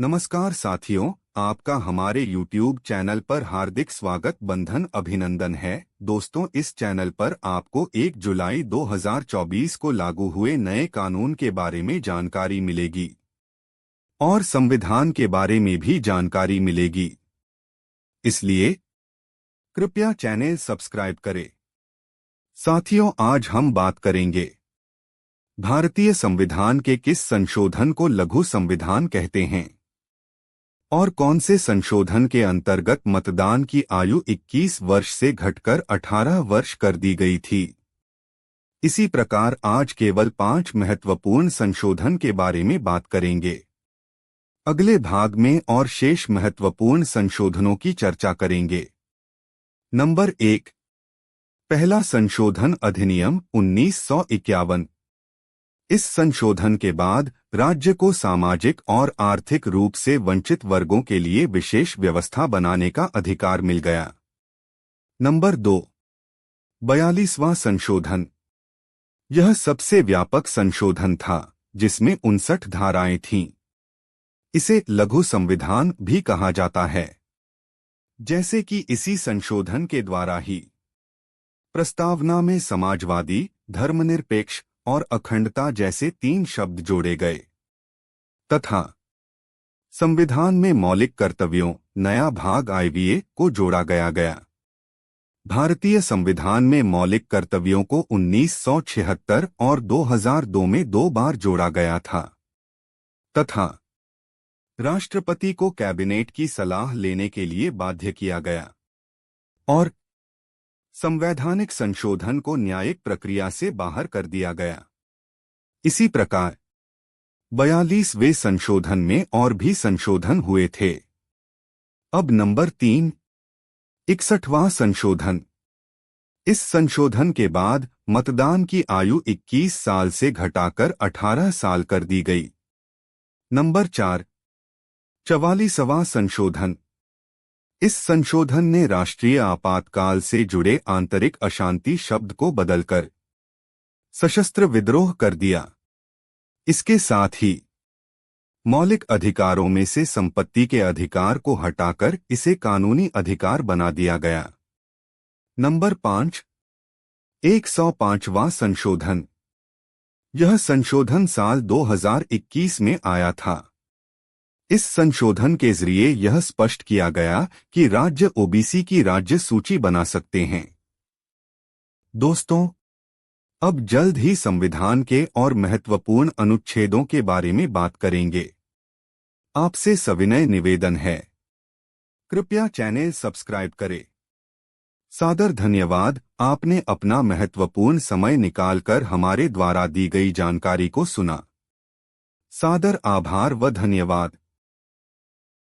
नमस्कार साथियों, आपका हमारे YouTube चैनल पर हार्दिक स्वागत बंधन अभिनंदन है। दोस्तों, इस चैनल पर आपको 1 जुलाई 2024 को लागू हुए नए कानून के बारे में जानकारी मिलेगी और संविधान के बारे में भी जानकारी मिलेगी। इसलिए कृपया चैनल सब्सक्राइब करें। साथियों, आज हम बात करेंगे भारतीय संविधान के किस संशोधन को लघु संविधान कहते हैं और कौन से संशोधन के अंतर्गत मतदान की आयु 21 वर्ष से घटकर 18 वर्ष कर दी गई थी। इसी प्रकार आज केवल 5 महत्वपूर्ण संशोधन के बारे में बात करेंगे। अगले भाग में और शेष महत्वपूर्ण संशोधनों की चर्चा करेंगे। नंबर 1, पहला संशोधन अधिनियम 1951। इस संशोधन के बाद राज्य को सामाजिक और आर्थिक रूप से वंचित वर्गों के लिए विशेष व्यवस्था बनाने का अधिकार मिल गया। नंबर 2, 42वां संशोधन। यह सबसे व्यापक संशोधन था, जिसमें 59 धाराएं थीं। इसे लघु संविधान भी कहा जाता है। जैसे कि इसी संशोधन के द्वारा ही प्रस्तावना में समाजवादी, धर्मनिरपेक्ष और अखंडता जैसे 3 शब्द जोड़े गए तथा संविधान में मौलिक कर्तव्यों नया भाग आईवीए को जोड़ा गया। भारतीय संविधान में मौलिक कर्तव्यों को 1976 और 2002 में 2 बार जोड़ा गया था तथा राष्ट्रपति को कैबिनेट की सलाह लेने के लिए बाध्य किया गया और संवैधानिक संशोधन को न्यायिक प्रक्रिया से बाहर कर दिया गया। इसी प्रकार 42वें संशोधन में और भी संशोधन हुए थे। अब नंबर 3, 61वां संशोधन। इस संशोधन के बाद मतदान की आयु 21 साल से घटाकर 18 साल कर दी गई। नंबर 4, 44वां संशोधन। इस संशोधन ने राष्ट्रीय आपातकाल से जुड़े आंतरिक अशांति शब्द को बदलकर सशस्त्र विद्रोह कर दिया। इसके साथ ही मौलिक अधिकारों में से संपत्ति के अधिकार को हटाकर इसे कानूनी अधिकार बना दिया गया। नंबर 5, 105वां संशोधन। यह संशोधन साल 2021 में आया था। इस संशोधन के जरिए यह स्पष्ट किया गया कि राज्य ओबीसी की राज्य सूची बना सकते हैं। दोस्तों, अब जल्द ही संविधान के और महत्वपूर्ण अनुच्छेदों के बारे में बात करेंगे। आपसे सविनय निवेदन है, कृपया चैनल सब्सक्राइब करें। सादर धन्यवाद, आपने अपना महत्वपूर्ण समय निकालकर हमारे द्वारा दी गई जानकारी को सुना। सादर आभार व धन्यवाद।